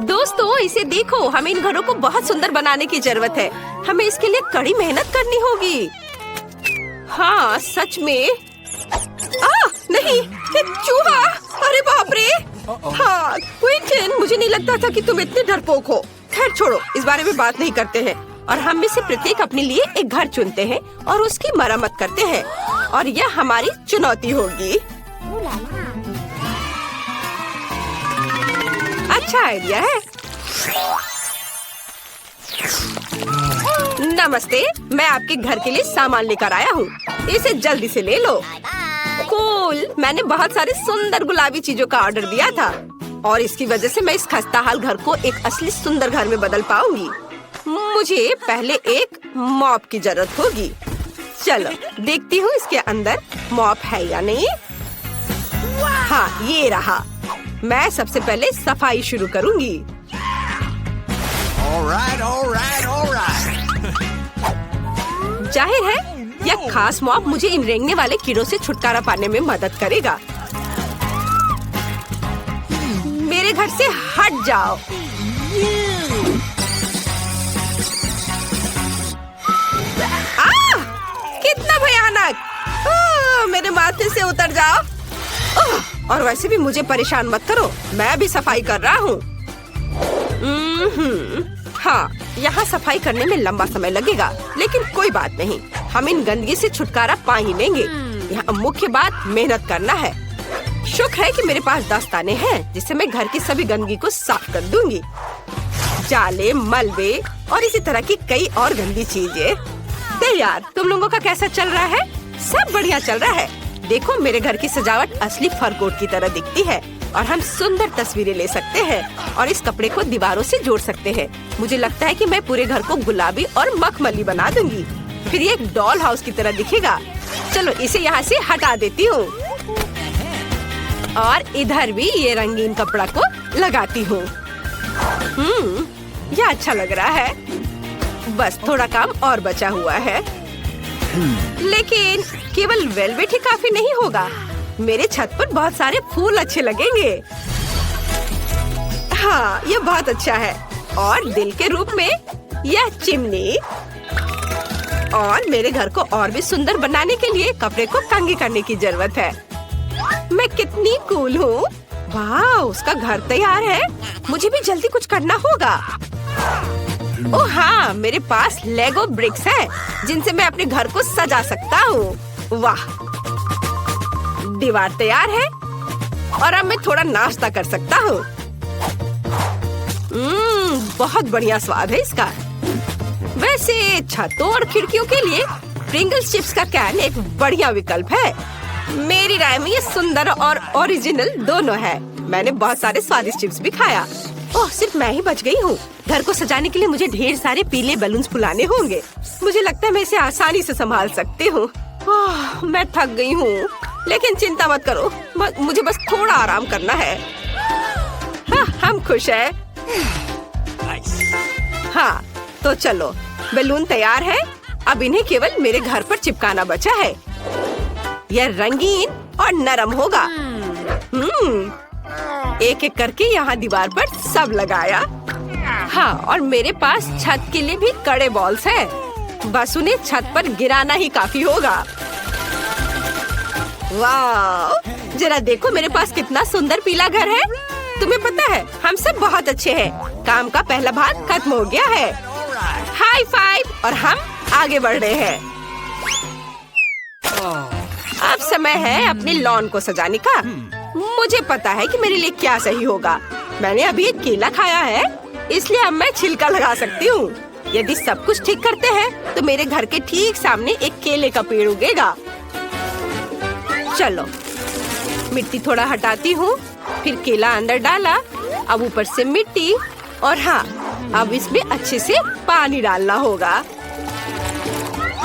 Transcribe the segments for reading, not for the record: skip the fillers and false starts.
दोस्तों इसे देखो, हमें इन घरों को बहुत सुंदर बनाने की जरूरत है। हमें इसके लिए कड़ी मेहनत करनी होगी। हाँ सच में। नहीं, ये चूहा! अरे बाप रे! हाँ क्विंटन, मुझे नहीं लगता था कि तुम इतने डरपोक हो। खैर छोड़ो, इस बारे में बात नहीं करते हैं। और हम में से प्रत्येक अपने लिए एक घर चुनते हैं और उसकी मरम्मत करते हैं। और यह हमारी चुनौती होगी। अच्छा आइडिया है। नमस्ते, मैं आपके घर के लिए सामान लेकर आया हूँ। इसे जल्दी से ले लो। कूल, मैंने बहुत सारे सुंदर गुलाबी चीजों का ऑर्डर दिया था और इसकी वजह से मैं इस खस्ताहाल घर को एक असली सुंदर घर में बदल पाऊंगी। मुझे पहले एक मॉप की जरूरत होगी। चलो देखती हूँ इसके अंदर मॉप है या नहीं। हाँ ये रहा। मैं सबसे पहले सफाई शुरू करूंगी। जाहिर है यह खास मॉप मुझे इन रेंगने वाले कीड़ों से छुटकारा पाने में मदद करेगा। मेरे घर से हट जाओ। कितना भयानक! मेरे माथे से उतर जाओ। और वैसे भी मुझे परेशान मत करो, मैं भी सफाई कर रहा हूँ। हाँ, यहाँ सफाई करने में लंबा समय लगेगा, लेकिन कोई बात नहीं, हम इन गंदगी से छुटकारा पा ही लेंगे। यहाँ मुख्य बात मेहनत करना है। शुक्र है कि मेरे पास दस्ताने हैं, जिससे मैं घर की सभी गंदगी को साफ कर दूंगी। जाले, मलबे और इसी तरह की कई और गंदी चीजें। यार, तुम लोगों का कैसा चल रहा है? सब बढ़िया चल रहा है। देखो मेरे घर की सजावट असली फर कोट की तरह दिखती है और हम सुंदर तस्वीरें ले सकते हैं और इस कपड़े को दीवारों से जोड़ सकते हैं। मुझे लगता है कि मैं पूरे घर को गुलाबी और मखमली बना दूंगी। फिर ये एक डॉल हाउस की तरह दिखेगा। चलो इसे यहाँ से हटा देती हूँ और इधर भी ये रंगीन कपड़ा को लगाती हूँ। यह अच्छा लग रहा है। बस थोड़ा काम और बचा हुआ है। लेकिन केवल वेलवेट ही काफी नहीं होगा। मेरे छत पर बहुत सारे फूल अच्छे लगेंगे। हाँ ये बहुत अच्छा है। और दिल के रूप में यह चिमनी। और मेरे घर को और भी सुंदर बनाने के लिए कपड़े को कंघी करने की जरूरत है। मैं कितनी कूल हूँ। वाह, उसका घर तैयार है। मुझे भी जल्दी कुछ करना होगा। ओह हाँ, मेरे पास लेगो ब्रिक्स है जिनसे मैं अपने घर को सजा सकता हूँ। वाह, दीवार तैयार है और अब मैं थोड़ा नाश्ता कर सकता हूँ। बहुत बढ़िया स्वाद है इसका। वैसे छतों और खिड़कियों के लिए प्रिंगल्स चिप्स का कैन एक बढ़िया विकल्प है। मेरी राय में ये सुंदर और ओरिजिनल दोनों है। मैंने बहुत सारे स्वादिष्ट चिप्स भी खाया। ओह, सिर्फ मैं ही बच गई हूँ। घर को सजाने के लिए मुझे ढेर सारे पीले बलून्स फुलाने होंगे। मुझे लगता है मैं इसे आसानी से संभाल सकती हूँ। मैं थक गई हूँ, लेकिन चिंता मत करो, मुझे बस थोड़ा आराम करना है। हाँ, हम खुश हैं। हाँ, तो चलो, बैलून तैयार है। अब इन्हें केवल मेरे घर पर चिपकाना बचा है। यह रंगीन और नरम होगा। एक एक करके यहाँ दीवार पर सब लगाया। हाँ, और मेरे पास छत के लिए भी कड़े बॉल्स हैं। बस उन्हें छत पर गिराना ही काफी होगा। वाह, जरा देखो मेरे पास कितना सुंदर पीला घर है। तुम्हें पता है, हम सब बहुत अच्छे हैं। काम का पहला भाग खत्म हो गया है। हाई फाइव, और हम आगे बढ़ रहे हैं। अब समय है अपनी लॉन को सजाने का। मुझे पता है कि मेरे लिए क्या सही होगा। मैंने अभी एक केला खाया है, इसलिए अब मैं छिलका लगा सकती हूँ। यदि सब कुछ ठीक करते हैं, तो मेरे घर के ठीक सामने एक केले का पेड़ उगेगा। चलो, मिट्टी थोड़ा हटाती हूँ, फिर केला अंदर डाला। अब ऊपर से मिट्टी, और हाँ, अब इसमें अच्छे से पानी डालना होगा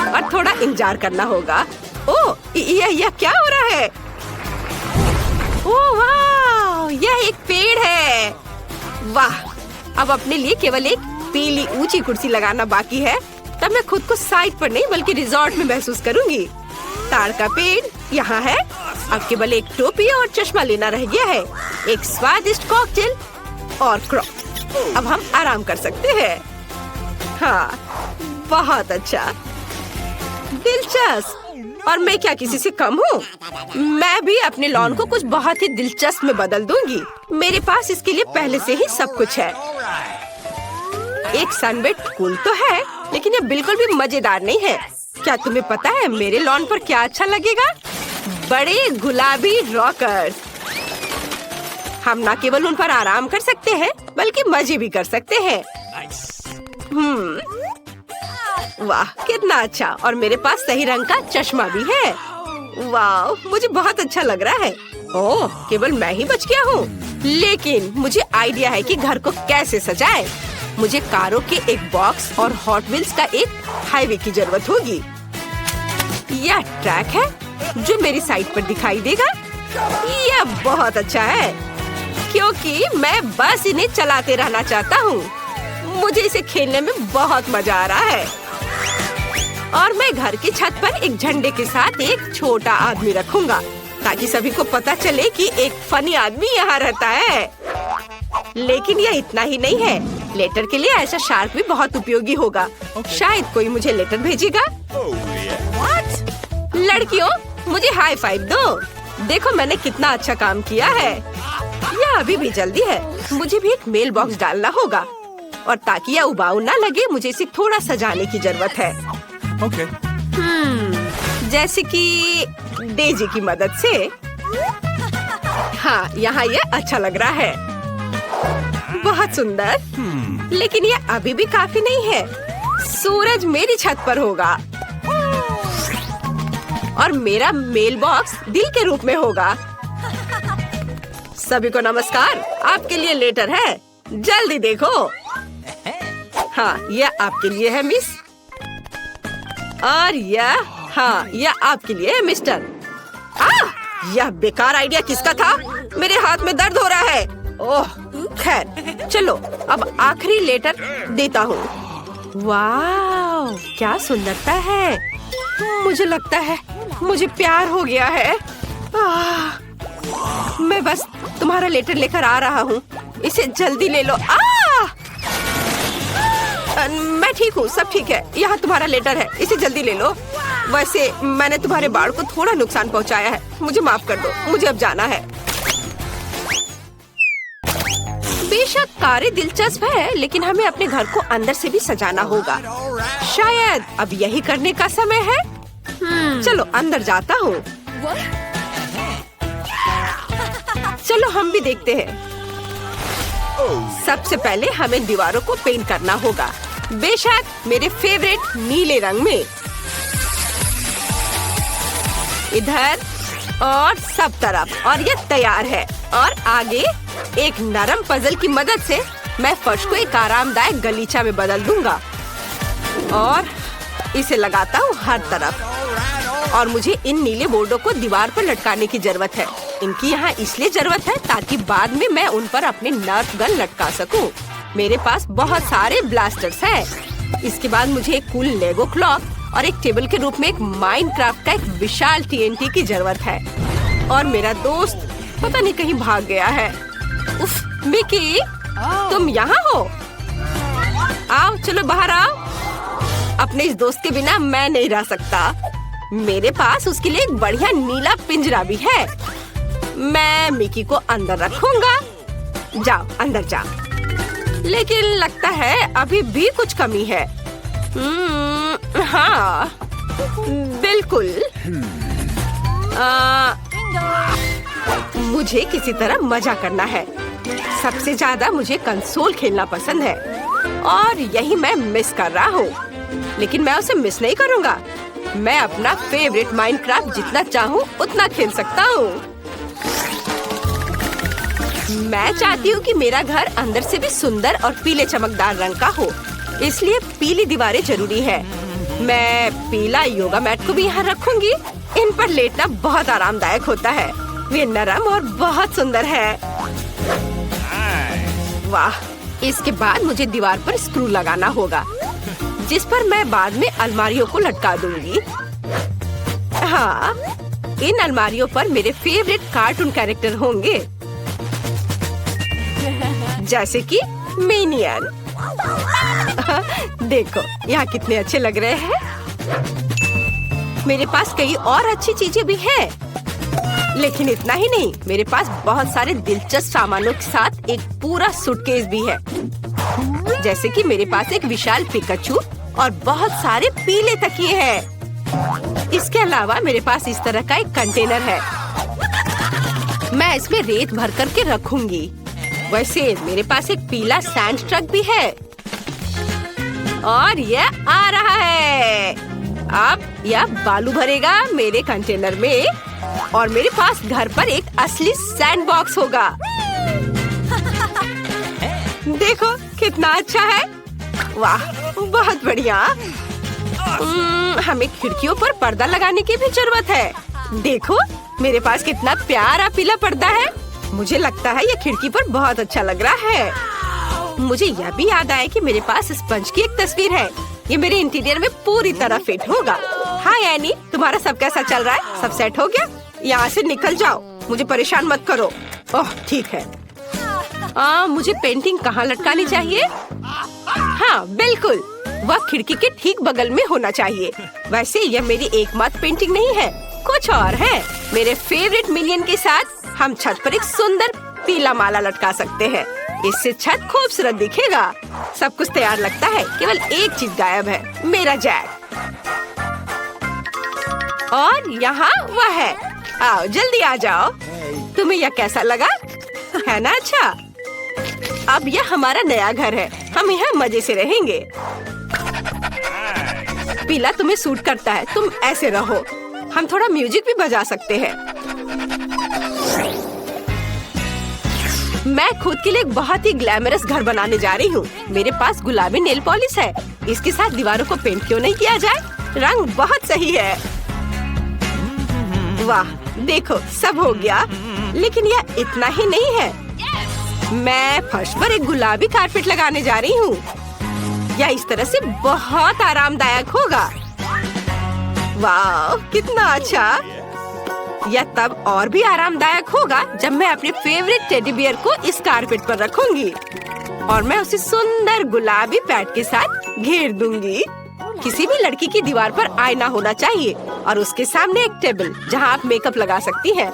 और थोड़ा इंतजार करना होगा। ओह, यह क्या हो रहा है? ओह वाह, यह एक पेड़ है। वाह, अब अपने लिए केवल एक पीली ऊंची कुर्सी लगाना बाकी है। तब मैं खुद को साइट पर नहीं बल्कि रिजॉर्ट में महसूस करूंगी। ताड़ का पेड़ यहाँ है। अब केवल एक टोपी और चश्मा लेना रह गया है। एक स्वादिष्ट कॉकटेल और क्रॉक। अब हम आराम कर सकते हैं। हाँ, बहुत अच्छा, दिलचस्प। और मैं क्या किसी से कम हूँ? मैं भी अपने लॉन को कुछ बहुत ही दिलचस्प में बदल दूंगी। मेरे पास इसके लिए पहले से ही सब कुछ है। एक सनबेड पूल तो है, लेकिन ये बिल्कुल भी मजेदार नहीं है। क्या तुम्हें पता है मेरे लॉन पर क्या अच्छा लगेगा? बड़े गुलाबी रॉकर्स। हम न केवल उन पर आराम कर सकते हैं, बल्कि मजे भी कर सकते हैं। वाह, कितना अच्छा। और मेरे पास सही रंग का चश्मा भी है। वाह, मुझे बहुत अच्छा लग रहा है। ओह, केवल मैं ही बच गया हूँ। लेकिन मुझे आइडिया है कि घर को कैसे सजाए। मुझे कारों के एक बॉक्स और हॉट व्हील्स का एक हाईवे की जरूरत होगी। यह ट्रैक है जो मेरी साइड पर दिखाई देगा। यह बहुत अच्छा है, क्योंकि मैं बस इन्हें चलाते रहना चाहता हूँ। मुझे इसे खेलने में बहुत मजा आ रहा है। और मैं घर की छत पर एक झंडे के साथ एक छोटा आदमी रखूंगा, ताकि सभी को पता चले कि एक फनी आदमी यहाँ रहता है। लेकिन यह इतना ही नहीं है। लेटर के लिए ऐसा शार्क भी बहुत उपयोगी होगा। शायद कोई मुझे लेटर भेजेगा। लड़कियों, मुझे हाई फाइव दो। देखो मैंने कितना अच्छा काम किया है। यह अभी भी जल्दी है। मुझे भी एक मेल बॉक्स डालना होगा, और ताकि यह उबाऊ ना लगे, मुझे इसे थोड़ा सजाने की जरूरत है। जैसे कि डेजी की मदद से। हाँ, यहाँ यह अच्छा लग रहा है। बहुत सुंदर। लेकिन यह अभी भी काफी नहीं है। सूरज मेरी छत पर होगा और मेरा मेल बॉक्स दिल के रूप में होगा। सभी को नमस्कार, आपके लिए लेटर है, जल्दी देखो। हाँ, यह आपके लिए है मिस। और यह आपके लिए है मिस्टर। यह बेकार आइडिया किसका था? मेरे हाथ में दर्द हो रहा है। ओह, खैर चलो अब आखिरी लेटर देता हूँ। वाह, क्या सुंदरता है। मुझे लगता है मुझे प्यार हो गया है। मैं बस तुम्हारा लेटर लेकर आ रहा हूँ, इसे जल्दी ले लो। मैं ठीक हूँ, सब ठीक है। यहाँ तुम्हारा लेटर है, इसे जल्दी ले लो। वैसे मैंने तुम्हारे बाड़ को थोड़ा नुकसान पहुँचाया है, मुझे माफ कर दो। मुझे अब जाना है। बेशक कारें दिलचस्प है, लेकिन हमें अपने घर को अंदर से भी सजाना होगा। शायद अब यही करने का समय है। चलो अंदर जाता हूँ। चलो हम भी देखते हैं। सबसे पहले हमें दीवारों को पेंट करना होगा, बेशक मेरे फेवरेट नीले रंग में। इधर और सब तरफ। और ये तैयार है। और आगे एक नरम पजल की मदद से मैं फर्श को एक आरामदायक गलीचा में बदल दूंगा और इसे लगाता हूँ हर तरफ। और मुझे इन नीले बोर्डों को दीवार पर लटकाने की जरूरत है। इनकी यहाँ इसलिए जरूरत है ताकि बाद में मैं उन पर अपने नर्फ गन लटका सकूं। मेरे पास बहुत सारे ब्लास्टर्स हैं। इसके बाद मुझे एक कूल लेगो क्लॉक और एक टेबल के रूप में एक माइनक्राफ्ट का एक विशाल TNT की जरूरत है। और मेरा दोस्त पता नहीं कहीं भाग गया है। उफ, मिकी, तुम यहाँ हो? आओ, चलो बाहर आओ। अपने इस दोस्त के बिना मैं नहीं रह सकता। मेरे पास उसके लिए एक बढ़िया नीला पिंजरा भी है। मैं मिकी को अंदर रखूंगा। जाओ अंदर जाओ। लेकिन लगता है अभी भी कुछ कमी है। हाँ, बिल्कुल। मुझे किसी तरह मजा करना है। सबसे ज्यादा मुझे कंसोल खेलना पसंद है और यही मैं मिस कर रहा हूँ। लेकिन मैं उसे मिस नहीं करूँगा। मैं अपना फेवरेट माइनक्राफ्ट जितना चाहूँ उतना खेल सकता हूँ। मैं चाहती हूँ कि मेरा घर अंदर से भी सुंदर और पीले चमकदार रंग का हो, इसलिए पीली दीवारें जरूरी है। मैं पीला योगा मैट को भी यहाँ रखूंगी। इन पर लेटना बहुत आरामदायक होता है। वे नरम और बहुत सुंदर है। वाह, इसके बाद मुझे दीवार पर स्क्रू लगाना होगा, जिस पर मैं बाद में अलमारियों को लटका दूंगी। हाँ, इन अलमारियों पर मेरे फेवरेट कार्टून कैरेक्टर होंगे, जैसे कि मिनियन। देखो यहाँ कितने अच्छे लग रहे हैं। मेरे पास कई और अच्छी चीजें भी हैं, लेकिन इतना ही नहीं, मेरे पास बहुत सारे दिलचस्प सामानों के साथ एक पूरा सूटकेस भी है। जैसे कि मेरे पास एक विशाल पिकाचू और बहुत सारे पीले तकिए हैं। इसके अलावा मेरे पास इस तरह का एक कंटेनर है, मैं इसमें रेत भर करके रखूंगी। वैसे मेरे पास एक पीला सैंड ट्रक भी है और यह आ रहा है। अब यह बालू भरेगा मेरे कंटेनर में और मेरे पास घर पर एक असली सैंड बॉक्स होगा। देखो कितना अच्छा है। वाह, बहुत बढ़िया। हमें खिड़कियों पर पर्दा लगाने की भी जरूरत है। देखो मेरे पास कितना प्यारा पीला पर्दा है। मुझे लगता है ये खिड़की पर बहुत अच्छा लग रहा है। मुझे यह भी याद आया कि मेरे पास स्पंज की एक तस्वीर है। ये मेरे इंटीरियर में पूरी तरह फिट होगा। हाय एनी, तुम्हारा सब कैसा चल रहा है? सब सेट हो गया? यहाँ से निकल जाओ, मुझे परेशान मत करो। ओह ठीक है। मुझे पेंटिंग कहाँ लटकानी चाहिए? हाँ बिल्कुल, वह खिड़की के ठीक बगल में होना चाहिए। वैसे यह मेरी एकमात्र पेंटिंग नहीं है, कुछ और है। मेरे फेवरेट मिनियन के साथ हम छत पर एक सुंदर पीला माला लटका सकते हैं। इससे छत खूबसूरत दिखेगा। सब कुछ तैयार लगता है, केवल एक चीज गायब है, मेरा जैक। और यहाँ वह है। आओ जल्दी आ जाओ। तुम्हें यह कैसा लगा? है ना अच्छा? अब यह हमारा नया घर है, हम यहाँ मजे से रहेंगे। पीला तुम्हें सूट करता है, तुम ऐसे रहो। हम थोड़ा म्यूजिक भी बजा सकते हैं। मैं खुद के लिए एक बहुत ही ग्लैमरस घर बनाने जा रही हूँ। मेरे पास गुलाबी नेल पॉलिश है। इसके साथ दीवारों को पेंट क्यों नहीं किया जाए? रंग बहुत सही है। वाह देखो, सब हो गया। लेकिन यह इतना ही नहीं है। मैं फर्श पर एक गुलाबी कारपेट लगाने जा रही हूँ। यह इस तरह से बहुत आरामदायक होगा। वाह कितना अच्छा। यह तब और भी आरामदायक होगा जब मैं अपने फेवरेट टेडी बियर को इस कारपेट पर रखूंगी और मैं उसे सुंदर गुलाबी पैड के साथ घेर दूंगी। किसी भी लड़की की दीवार पर आईना होना चाहिए और उसके सामने एक टेबल जहां आप मेकअप लगा सकती हैं।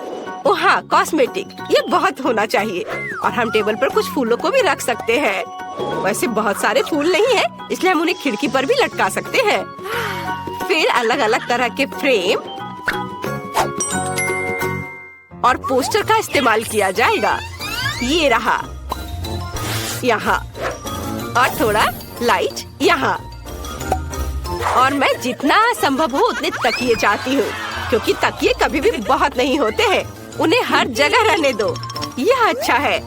ओह हाँ, कॉस्मेटिक, ये बहुत होना चाहिए। और हम टेबल पर कुछ फूलों को भी रख सकते हैं। वैसे बहुत सारे फूल नहीं है, इसलिए हम उन्हें खिड़की पर भी लटका सकते हैं। फिर अलग अलग तरह के फ्रेम और पोस्टर का इस्तेमाल किया जाएगा। ये रहा यहाँ, और थोड़ा लाइट यहाँ। और मैं जितना संभव हो उतने तकिए चाहती हूँ, क्योंकि तकिए कभी भी बहुत नहीं होते हैं। उन्हें हर जगह रहने दो, यह अच्छा है।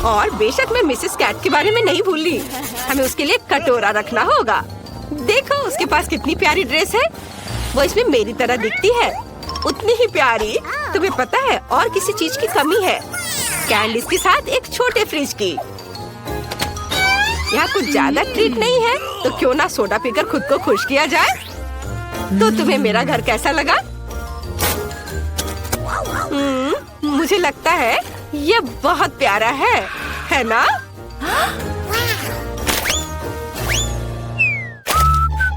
और बेशक मैं मिसेस कैट के बारे में नहीं भूली। हमें उसके लिए कटोरा रखना होगा। देखो उसके पास कितनी प्यारी ड्रेस है। वो इसमें मेरी तरह दिखती है, उतनी ही प्यारी। तुम्हें पता है और किसी चीज की कमी है? कैंडीज के साथ एक छोटे फ्रिज की। यहाँ कुछ ज्यादा ट्रीट नहीं है, तो क्यों ना सोडा पीकर खुद को खुश किया जाए। तो तुम्हें मेरा घर कैसा लगा? मुझे लगता है ये बहुत प्यारा है ना?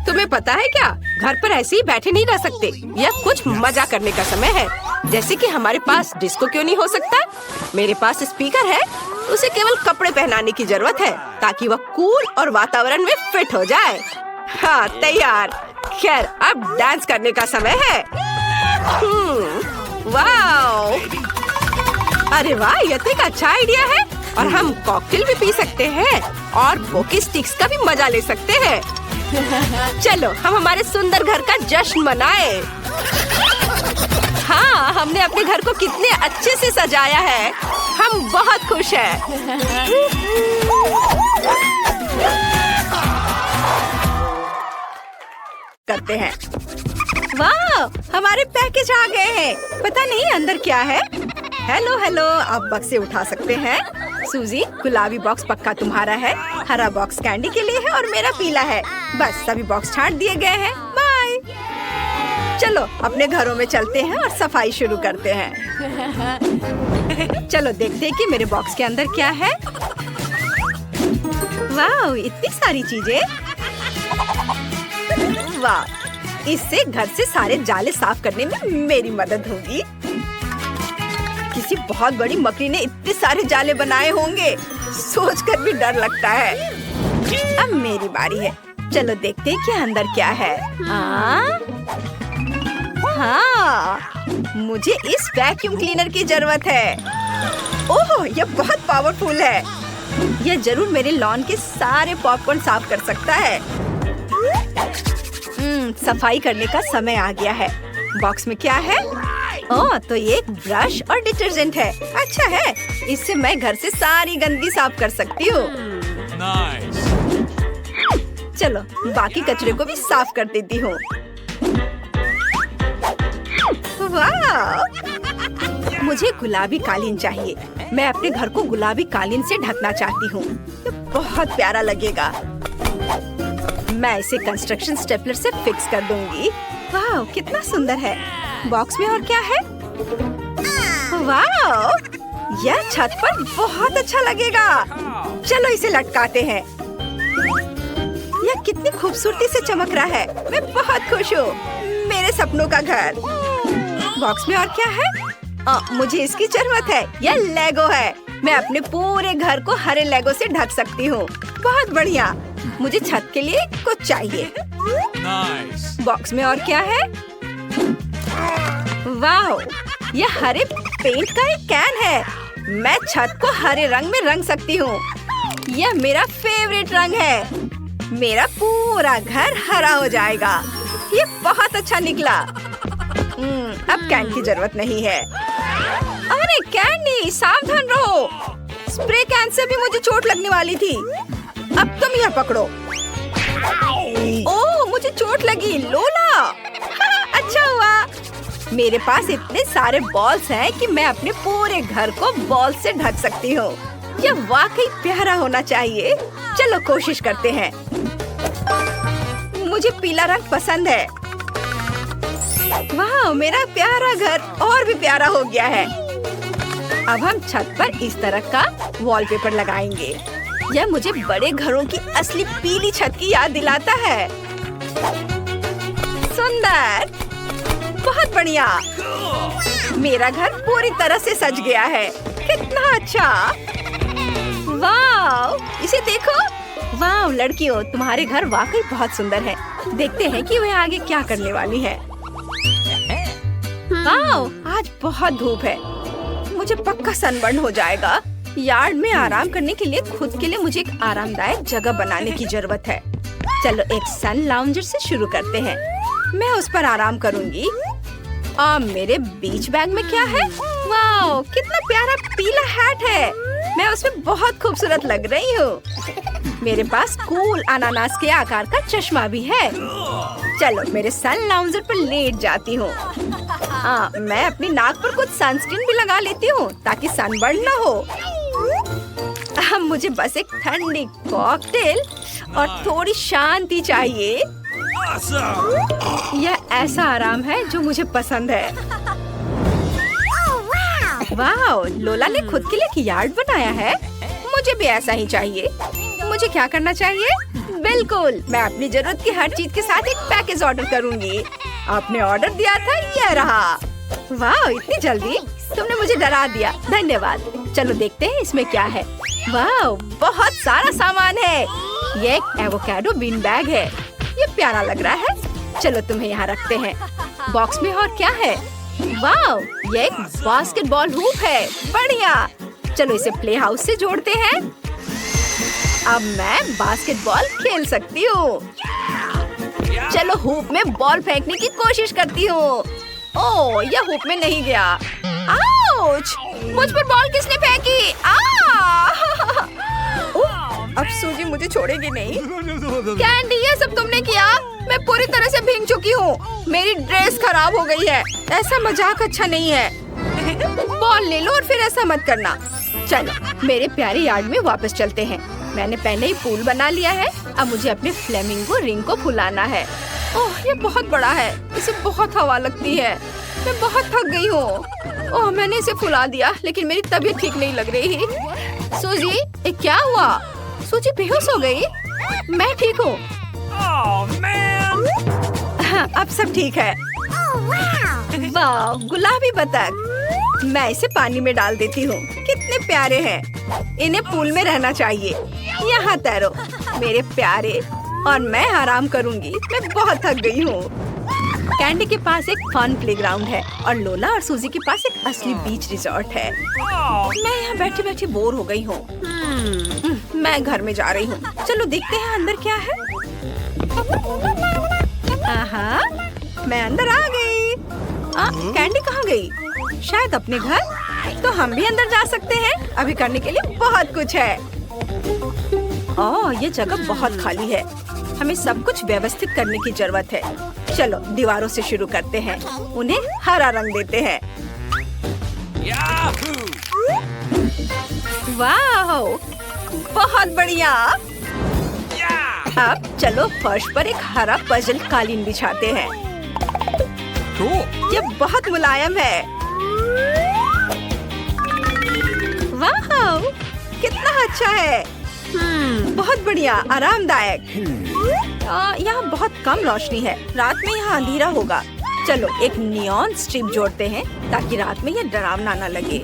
तुम्हें पता है क्या, घर पर ऐसे ही बैठे नहीं रह सकते। यह कुछ मजा करने का समय है। जैसे कि हमारे पास डिस्को क्यों नहीं हो सकता? मेरे पास स्पीकर है, उसे केवल कपड़े पहनाने की जरूरत है ताकि वह कूल और वातावरण में फिट हो जाए। हाँ तैयार। खैर अब डांस करने का समय है। वाह, अरे वाह, यह तो एक अच्छा आइडिया है। और हम कॉकटेल भी पी सकते हैं और पोकी स्टिक्स का भी मजा ले सकते हैं। चलो हम हमारे सुंदर घर का जश्न मनाएं। हाँ, हमने अपने घर को कितने अच्छे से सजाया है। हम बहुत खुश हैं। करते हैं। वाह, हमारे पैकेज आ गए हैं। पता नहीं अंदर क्या है। हेलो हेलो, आप बक्से उठा सकते हैं। सूजी, गुलाबी बॉक्स पक्का तुम्हारा है, हरा बॉक्स कैंडी के लिए है और मेरा पीला है। बस सभी बॉक्स छांट दिए गए हैं। बाय। चलो अपने घरों में चलते हैं और सफाई शुरू करते हैं। चलो देखते हैं कि मेरे बॉक्स के अंदर क्या है। वाह, इतनी सारी चीजें। वाह, इससे घर से सारे जाले साफ करने में मेरी मदद होगी। किसी बहुत बड़ी मकड़ी ने इतने सारे जाले बनाए होंगे, सोचकर भी डर लगता है। अब मेरी बारी है, चलो देखते हैं कि अंदर क्या है। हाँ, मुझे इस वैक्यूम क्लीनर की जरूरत है। ओह, यह बहुत पावरफुल है। यह जरूर मेरे लॉन के सारे पॉपकॉर्न साफ कर सकता है। सफाई करने का समय आ गया है। बॉक्स में क्या है? ओह, तो ये एक ब्रश और डिटर्जेंट है। अच्छा है, इससे मैं घर से सारी गंदगी साफ कर सकती हूँ। चलो, बाकी कचरे को भी साफ कर देती हूँ। वाह! मुझे गुलाबी कालीन चाहिए। मैं अपने घर को गुलाबी कालीन से ढकना चाहती हूँ। ये बहुत प्यारा लगेगा। मैं इसे कंस्ट्रक्शन स्टेपलर से फिक्स कर दूंगी। वाह, कितना सुंदर है। बॉक्स में और क्या है? वाह, यह छत पर बहुत अच्छा लगेगा। चलो इसे लटकाते हैं। यह कितनी खूबसूरती से चमक रहा है। मैं बहुत खुश हूँ। मेरे सपनों का घर। बॉक्स में और क्या है? मुझे इसकी जरूरत है। यह लेगो है। मैं अपने पूरे घर को हरे लेगो से ढक सकती हूँ। बहुत बढ़िया। मुझे छत के लिए कुछ चाहिए। बॉक्स में और क्या है? वाह, यह हरे पेंट का एक कैन है। मैं छत को हरे रंग में रंग सकती हूँ। यह मेरा फेवरेट रंग है। मेरा पूरा घर हरा हो जाएगा। ये बहुत अच्छा निकला। अब कैन की जरूरत नहीं है। अरे कैंडी, सावधान रहो। स्प्रे कैन से भी मुझे चोट लगने वाली थी। अब तुम यह पकड़ो। ओह, मुझे चोट लगी। लोला, हाँ, अच्छा हुआ। मेरे पास इतने सारे बॉल्स हैं कि मैं अपने पूरे घर को बॉल से ढक सकती हूँ। यह वाकई प्यारा होना चाहिए। चलो कोशिश करते हैं। मुझे पीला रंग पसंद है। वाह, मेरा प्यारा घर और भी प्यारा हो गया है। अब हम छत पर इस तरह का वॉलपेपर लगाएंगे। यह मुझे बड़े घरों की असली पीली छत की याद दिलाता है। सुंदर, बहुत बढ़िया। मेरा घर पूरी तरह से सज गया है। कितना अच्छा। वाह, इसे देखो। वाह लड़कियों, तुम्हारे घर वाकई बहुत सुंदर है। देखते हैं कि वह आगे क्या करने वाली है। वाह, आज बहुत धूप है। मुझे पक्का सनबर्न हो जाएगा। यार्ड में आराम करने के लिए खुद के लिए मुझे एक आरामदायक जगह बनाने की जरूरत है। चलो एक सन लाउंजर से शुरू करते हैं। मैं उस पर आराम करूंगी। मेरे बीच बैग में क्या है? वाह, कितना प्यारा पीला हैट है। मैं उसमें बहुत खूबसूरत लग रही हूँ। मेरे पास कूल अनानास के आकार का चश्मा भी है। चलो मेरे सन लाउंजर पर लेट जाती हूँ। मैं अपनी नाक पर कुछ सनस्क्रीन भी लगा लेती हूँ ताकि सनबर्न न हो। अब मुझे बस एक ठंडी कॉकटेल और थोड़ी शांति चाहिए। यह ऐसा आराम है जो मुझे पसंद है। वाह, लोला ने खुद के लिए एक यार्ड बनाया है। मुझे भी ऐसा ही चाहिए। मुझे क्या करना चाहिए? बिल्कुल, मैं अपनी जरूरत की हर चीज के साथ एक पैकेज ऑर्डर करूंगी। आपने ऑर्डर दिया था, यह रहा। वाह, इतनी जल्दी? तुमने मुझे डरा दिया। धन्यवाद। चलो देखते हैं इसमें क्या है। वाह, बहुत सारा सामान है। ये एक एवोकाडो बीन बैग है। ये प्यारा लग रहा है। चलो तुम्हें यहाँ रखते हैं। बॉक्स में और क्या है? वाह, ये एक बास्केटबॉल हूप है। बढ़िया। चलो इसे प्ले हाउस से जोड़ते हैं। अब मैं बास्केटबॉल खेल सकती हूँ। चलो हूप में बॉल फेंकने की कोशिश करती हूँ। ओह, यह हूप में नहीं गया। आउच! मुझ पर बॉल किसने फेंकी? अब सूजी मुझे छोड़ेगी नहीं। कैंडी, ये सब तुमने किया? मैं पूरी तरह से भीग चुकी हूँ। मेरी ड्रेस खराब हो गई है। ऐसा मजाक अच्छा नहीं है। बॉल ले लो और फिर ऐसा मत करना। चलो मेरे प्यारे यार्ड में वापस चलते हैं। मैंने पहले ही पूल बना लिया है। अब मुझे अपने फ्लेमिंगो रिंग को फुलाना है। ओह, ये बहुत बड़ा है। इसे बहुत हवा लगती है। मैं बहुत थक गई हूँ। ओह, मैंने इसे फुला दिया लेकिन मेरी तबीयत ठीक नहीं लग रही। सूजी, ये क्या हुआ? सूजी बेहोश हो गई। मैं ठीक हूँ। हाँ, अब सब ठीक है। वाह, गुलाबी बतख। मैं इसे पानी में डाल देती हूँ। कितने प्यारे हैं। इन्हें पूल में रहना चाहिए। यहाँ तैरो मेरे प्यारे, और मैं आराम करूँगी। मैं बहुत थक गई हूँ। कैंडी के पास एक फन प्लेग्राउंड है और लोला और सूजी के पास एक असली बीच रिजॉर्ट है। मैं यहाँ बैठी बैठी बोर हो गई हूँ। मैं घर में जा रही हूँ। चलो देखते हैं अंदर क्या है। आहा, मैं अंदर आ गई। कैंडी कहाँ गई? शायद अपने घर। तो हम भी अंदर जा सकते हैं। अभी करने के लिए बहुत कुछ है। ओह, ये जगह बहुत खाली है। हमें सब कुछ व्यवस्थित करने की जरूरत है। चलो दीवारों से शुरू करते हैं। उन्हें हरा रंग देते हैं। वाह, बहुत बढ़िया। अब चलो फर्श पर एक हरा पजल कालीन बिछाते हैं। ये बहुत मुलायम है। वाह, कितना अच्छा है। बहुत बढ़िया, आरामदायक। यहाँ बहुत कम रोशनी है। रात में यहाँ अंधेरा होगा। चलो एक नियॉन स्ट्रिप जोड़ते हैं ताकि रात में ये डरावना न लगे।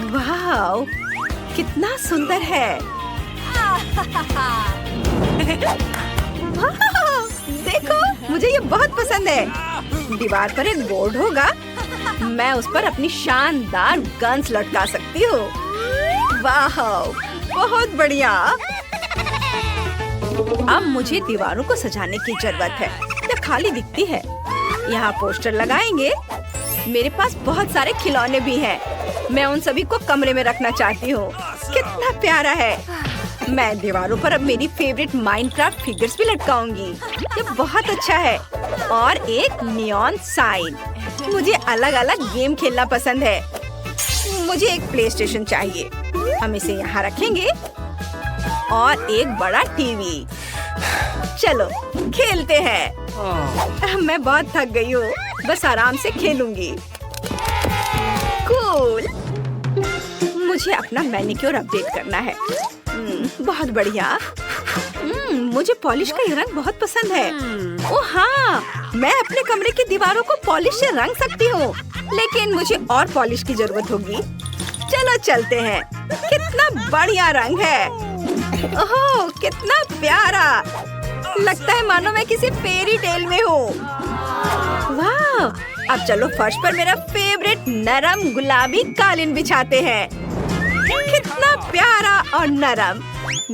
वाह, कितना सुंदर है। देखो, मुझे ये बहुत पसंद है। दीवार पर एक बोर्ड होगा। मैं उस पर अपनी शानदार गन्स लटका सकती हूँ। वाह, बहुत बढ़िया। अब मुझे दीवारों को सजाने की जरूरत है। ये खाली दिखती है। यहाँ पोस्टर लगाएंगे। मेरे पास बहुत सारे खिलौने भी हैं। मैं उन सभी को कमरे में रखना चाहती हूँ। कितना प्यारा है। मैं दीवारों पर अब मेरी फेवरेट माइनक्राफ्ट फिगर्स भी लटकाऊंगी। ये बहुत अच्छा है। और एक नियॉन साइन। मुझे अलग अलग गेम खेलना पसंद है। मुझे एक प्ले स्टेशन चाहिए। हम इसे यहाँ रखेंगे और एक बड़ा टीवी। चलो खेलते हैं। मैं बहुत थक गई हूँ। बस आराम से खेलूंगी। कूल। मुझे अपना मैनिक्योर अपडेट करना है। बहुत बढ़िया। मुझे पॉलिश का ये रंग बहुत पसंद है। ओह हाँ, मैं अपने कमरे की दीवारों को पॉलिश से रंग सकती हूँ। लेकिन मुझे और पॉलिश की जरूरत होगी। चलो चलते हैं। कितना बढ़िया रंग है। ओह, कितना प्यारा। लगता है मानो मैं किसी फेरी टेल में हूँ। वाह, अब चलो फर्श पर मेरा फेवरेट नरम गुलाबी कालीन बिछाते हैं। कितना प्यारा और नरम।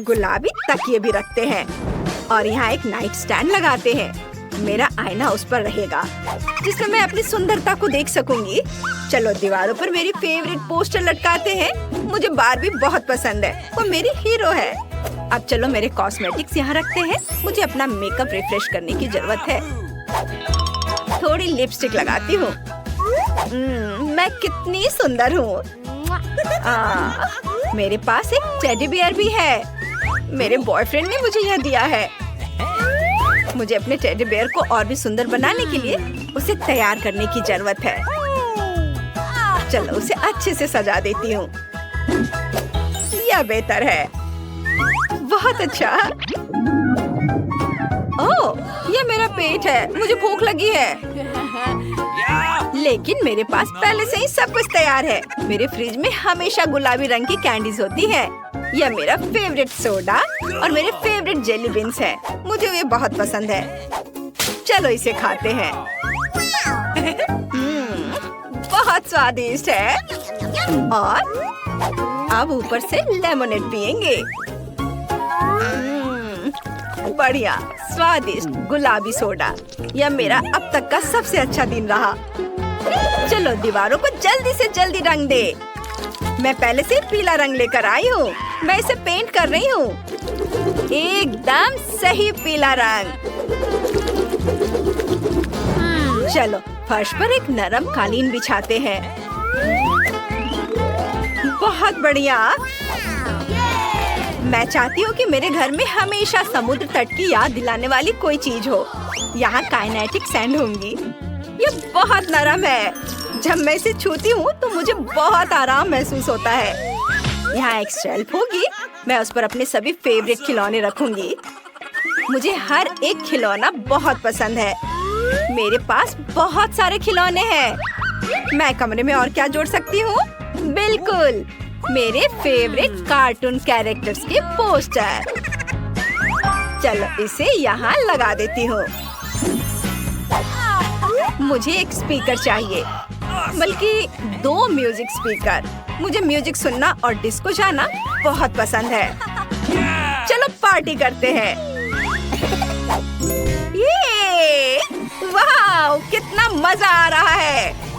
गुलाबी तकिए भी रखते हैं और यहाँ एक नाइट स्टैंड लगाते हैं। मेरा आईना उस पर रहेगा जिसमें मैं अपनी सुंदरता को देख सकूंगी। चलो दीवारों पर मेरी फेवरेट पोस्टर लटकाते हैं। मुझे बार्बी बहुत पसंद है। वो मेरी हीरो है। अब चलो मेरे कॉस्मेटिक्स यहाँ रखते हैं। मुझे अपना मेकअप रिफ्रेश करने की जरूरत है। थोड़ी लिपस्टिक लगाती हूँ। मैं कितनी सुंदर हूँ। मेरे पास एक टेडी बियर भी है। मेरे बॉयफ्रेंड ने मुझे यह दिया है। मुझे अपने टेडी बियर को और भी सुंदर बनाने के लिए उसे तैयार करने की जरूरत है। चलो उसे अच्छे से सजा देती हूँ। यह बेहतर है। बहुत अच्छा। ओह, यह मेरा पेट है। मुझे भूख लगी है। लेकिन मेरे पास पहले से ही सब कुछ तैयार है। मेरे फ्रिज में हमेशा गुलाबी रंग की कैंडीज होती है। यह मेरा फेवरेट सोडा और मेरे फेवरेट जेली बीन्स है। मुझे ये बहुत पसंद है। चलो इसे खाते हैं। बहुत स्वादिष्ट है। और अब ऊपर से लेमनेड पियेंगे। बढ़िया, स्वादिष्ट गुलाबी सोडा। यह मेरा अब तक का सबसे अच्छा दिन रहा। चलो दीवारों को जल्दी से जल्दी रंग दे। मैं पहले से पीला रंग लेकर आई हूँ। मैं इसे पेंट कर रही हूँ। एकदम सही पीला रंग। चलो फर्श पर एक नरम कालीन बिछाते हैं। बहुत बढ़िया। मैं चाहती हूँ कि मेरे घर में हमेशा समुद्र तट की याद दिलाने वाली कोई चीज हो। यहाँ काइनेटिक सैंड होंगी। ये बहुत नरम है। जब मैं इसे छूती हूँ तो मुझे बहुत आराम महसूस होता है। यहाँ एक शेल्फ होगी, मैं उस पर अपने सभी फेवरेट खिलौने रखूंगी। मुझे हर एक खिलौना बहुत पसंद है। मेरे पास बहुत सारे खिलौने हैं। मैं कमरे में और क्या जोड़ सकती हूँ? बिल्कुल, मेरे फेवरेट कार्टून कैरेक्टर्स के पोस्टर। चलो इसे यहाँ लगा देती हूँ। मुझे एक स्पीकर चाहिए, बल्कि 2 म्यूजिक स्पीकर। मुझे म्यूजिक सुनना और डिस्को जाना बहुत पसंद है। चलो पार्टी करते हैं। ये वाह, कितना मजा आ रहा है।